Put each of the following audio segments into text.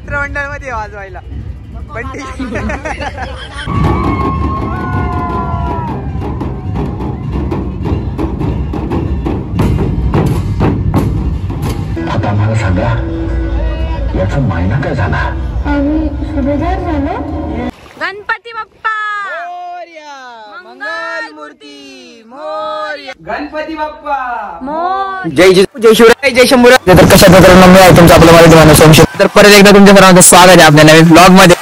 मित्रमंडळ मध्ये वाजवायला बंटी. आता मला सांगा याचा मायना काय झाला? आम्ही सुभेदार झालो. गणपती बाप्पा मोरया, मंगल मूर्ती मोरया. गणपती बाप्पा मोर. जय शिवराय, जय शंभूराय. तर कशा प्रकारे मी आहे तुमचं आपलं मराठी माणूस संशय. तर परत एकदा तुमच्या सर्वांचं स्वागत आहे आपल्या नवीन ब्लॉग मध्ये.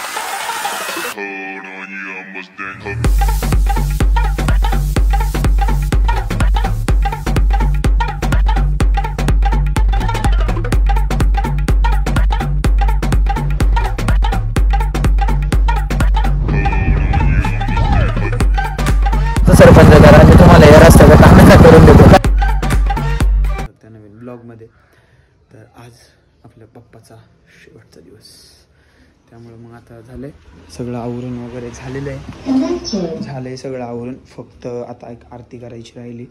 सरपंच करा तुम्हाला या रस्त्याचं काम करून देतो त्या नवीन ब्लॉग मध्ये. तर आज आपल्या पप्पाचा शेवटचा दिवस, त्यामुळे मग आता झालंय सगळं आवरून वगैरे झालेलं आहे. झालंय सगळं आवरून, फक्त आता एक आरती करायची राहिली.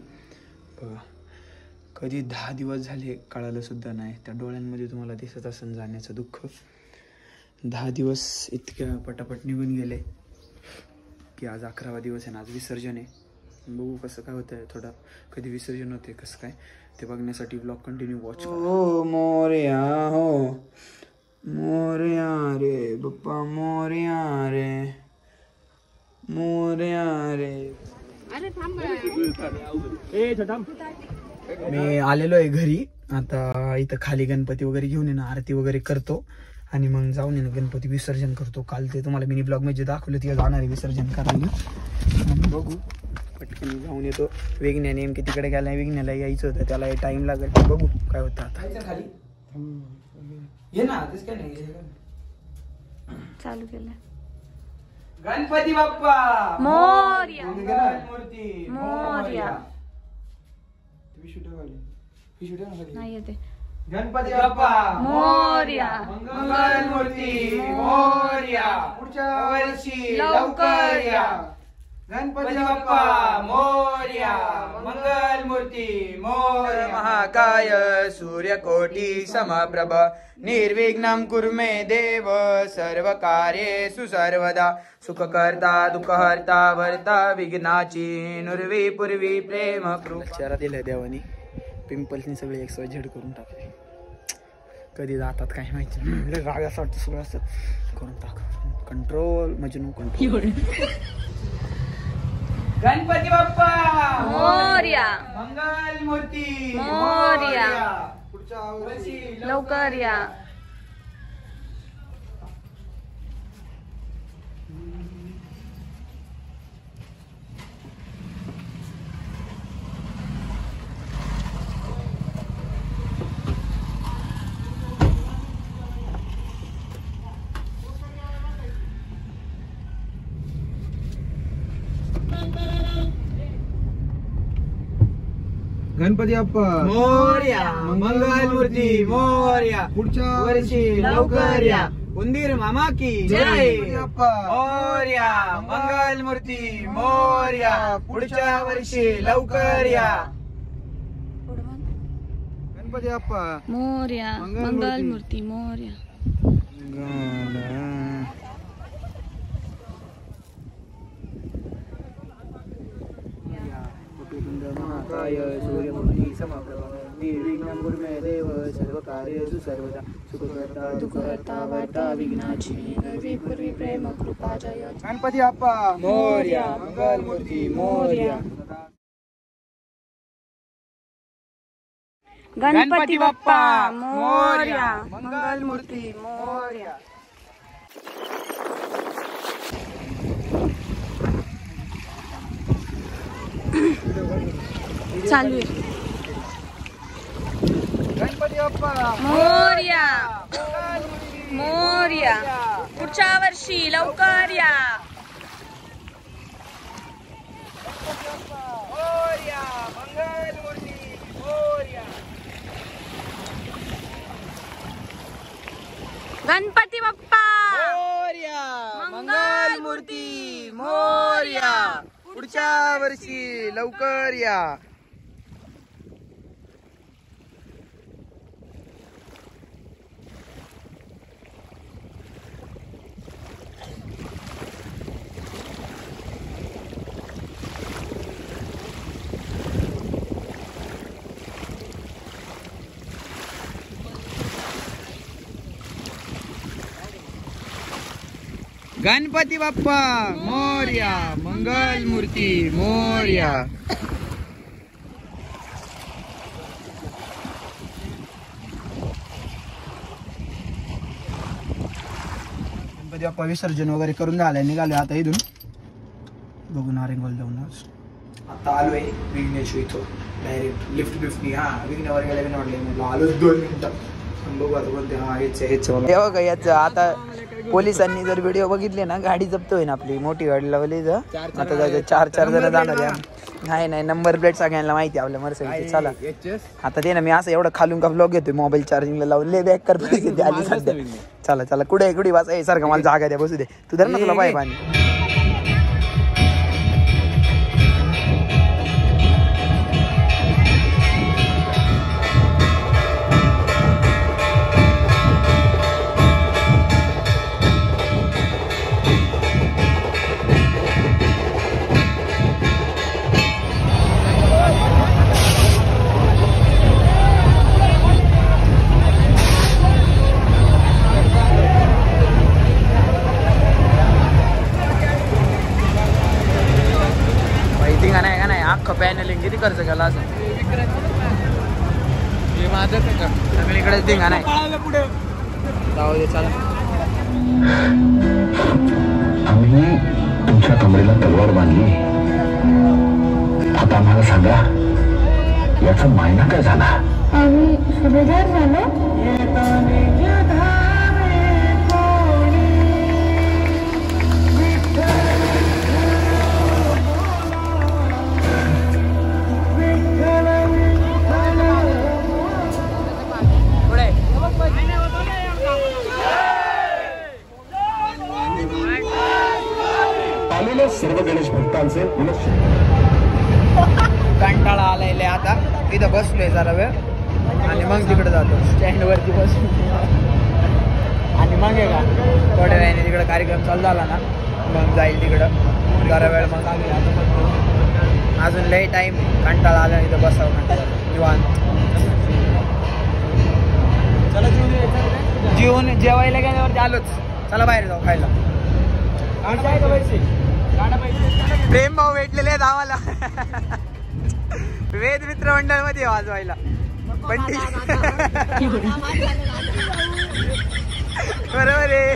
बघा कधी 10 दिवस झाले कळालं सुद्धा नाही. त्या डोळ्यांमध्ये तुम्हाला दिसत असेल जाण्याचं दुःख. 10 दिवस इतक्या पटापट निघून गेले की आज 11वा दिवस आहे ना. आज विसर्जन आहे. बघू कसं काय होतंय. थोडा कधी विसर्जन होते कसं काय ते बघण्यासाठी ब्लॉग कंटिन्यू वॉच करा. हो मोरया, हो मोरया रे बाप्पा, मोरया रे, मोरया रे. मी आलेलो आहे घरी. आता इथं खाली गणपती वगैरे घेऊन येणं, आरती वगैरे करतो आणि मग जाऊन येणं गणपती विसर्जन करतो. काल ते तुम्हाला मिनी ब्लॉग मध्ये दाखवलं, तिथे जाणार आहे विसर्जन करायला. बघू पटकन जाऊन येतो. वेगण्या नेमकी तिकडे गेला, वेगण्याला यायचं होतं, त्याला टाइम लागेल. बघू काय होतं आता. खाली ये ना, काय नाही चालू केलं. गणपती बाप्पा मोरया, मूर्ती मोरया. नाही येते. गणपती बाप्पा मोरया, मंगल मूर्ती मोरया. पुढच्या वर्षी लवकर या. गणपती बाप्पा मोरया, मंगल मूर्ती मोरया. महाकाय सूर्यकोटी समप्रभ निर्विघ्नं कुरु मे देव सर्व कार्ये सर्वदा. सुखकर्ता दुःखहर्ता वर्ता विघ्नाची नुर्वी पूर्वी प्रेम कृपा दिलं देवानी. पिंपल्सनी सगळे XYZ करून टाकले. कधी जातात काय माहिती. राग असं वाटतं सगळं असं करून टाक. Control Majnu control. गणपती बाप्पा मोरया, मंगल मूर्ती मोरया. पुढच्या वर्षी लवकर या. गणपती बाप्पा मोरया, मंगल मूर्ती मोरया. पुढच्या वर्षी लवकर या. उंदीर मामा की जय. मोरया, मंगल मूर्ती मोरया. पुढच्या वर्षी लवकर या. गणपती बाप्पा मोरया, मंगल मूर्ती मोरया. महाकाय सूर्यकोटी समप्रभ निर्विघ्नं कुरु मे देव सर्व कार्येषु सर्वदा. सुखकर्ता दुःखहर्ता वर्ता विघ्नाची नुर्वी पूर्वी प्रेम कृपा जय. गणपती बाप्पा मोरया, मंगल मूर्ती मोरया. गणपती बाप्पा मोरया, मंगल मूर्ती मोरया. चालू आहे. गणपती बाप्पा मोरया, मोरया. पुढच्या वर्षी लवकर या. मोरया, मंगल मूर्ती मोरया. गणपती बाप्पा मोरया, मंगल मूर्ती मोरया. पुढच्या वर्षी लवकर या. गणपती बाप्पा मोरया, मंगल मूर्ती मोरया. गणपती बाप्पा विसर्जन वगैरे करून झालंय, निघालोय आता इथून. बघू नारेंगोल जाऊन आता आलोय विघ्नेश्वर इथं डायरेक्ट लिफ्ट बिफ्टनी. हा विघ्नेवर गेल्या म्हटलं आलोच 2 मिनिटं. बघू आता कोणते. हा हेच बघा याच. आता पोलिसांनी जर व्हिडिओ बघितले ना गाडी जप्त होईल आपली. मोठी गाडी लावली आता जायचं 4 जण जाणार आहे. नाही नंबर प्लेट सगळ्यांना माहिती आपल्या मर्सिडीजची. चला आता ते ना मी असं एवढं खालून का ब्लॉग घेतोय मोबाईल चार्जिंगला लावून. ले बॅक कर परिस्थिती आली सध्या. चला कुठे वाचा सारखं मला जागा द्या बसू दे. तू धर ना तुला पाय पाणी. पॅनलिंग किती खर्च केला असं सगळीकडे धिंगा नाही. जाऊ दे चला. आम्ही तुमच्या कमरेला तलवार बांधली. आता आम्हाला सांगा याचा मायना काय झाला. आम्ही सुभेदार झालो. सर्व गणेश भक्तांचे कंटाळा आलाय आता. तिथं बसलोय जरा वेळ आणि मग तिकडे जातो स्टँड वरती बसून. आणि मग आहे का थोड्या वेळाने तिकडे कार्यक्रम चालू झाला ना मग जाईल तिकडं जरा वेळ. मग अजून लय टाइम. कंटाळा आला इथं बसावं निवांत. जेवून जेवायला गेल्यावरती आलोच. चला बाहेर जाऊ खायला. प्रेम भाऊ भेटलेले आहेत आम्हाला. वेद मित्र मंडळ मध्ये वाजवायला. पण बरोबर आहे.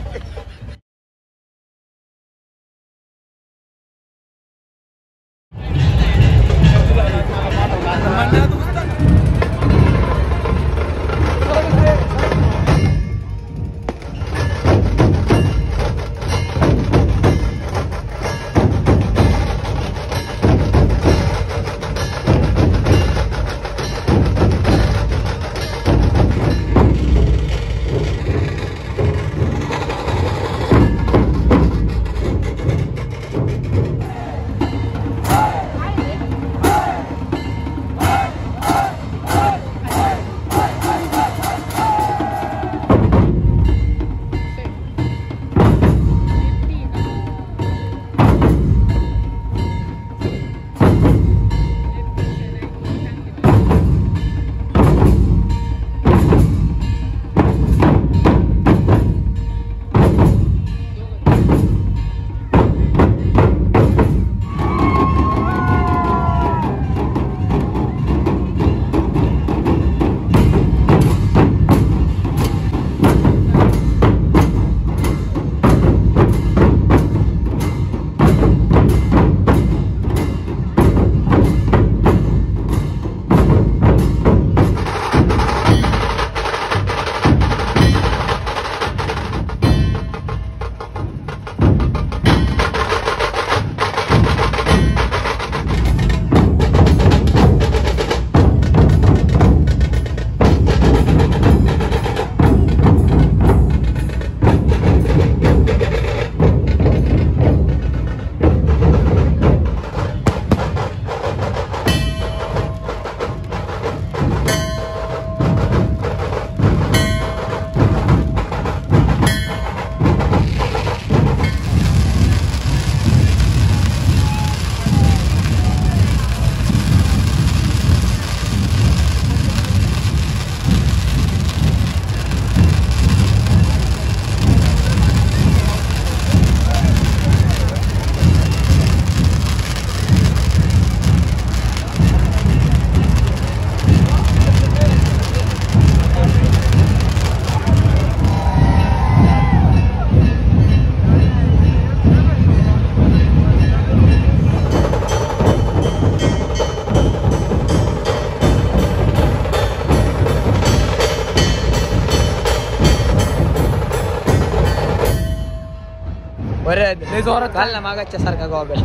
गॉगल लय जोरात घाल ना मागाच्या सारखा गॉगल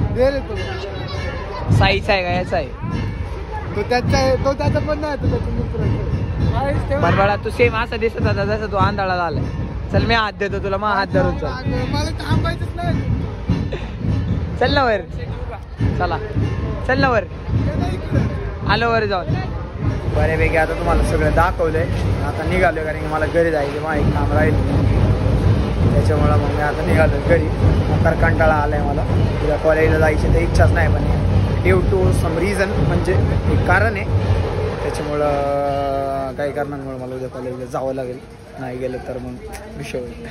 साईचा आहे का याचा आहे तो त्याचा पण नाही तो त्याचा मित्र बरबडा तू सेम असा दिसत होता जसं तू आंधळा झालाय चल मी हात देतो तुला मग हात धरून चल मला थांबायचंच नाही चल ना वर चला चल ना वर आलो वर जाऊन बऱ्यापैकी आता तुम्हाला सगळं दाखवलंय आता निघालोय कारण की मला घरी जायचं मग एक काम राहील त्याच्यामुळं मग मी आता निघालो घरी फार कंटाळा आलाय मला उद्या कॉलेजला जायची तर इच्छाच नाही पण ड्यू टू सम रिझन म्हणजे एक कारण आहे त्याच्यामुळं काही कारणांमुळे मला उद्या कॉलेजला जावं लागेल नाही गेलं तर मग विषय होईल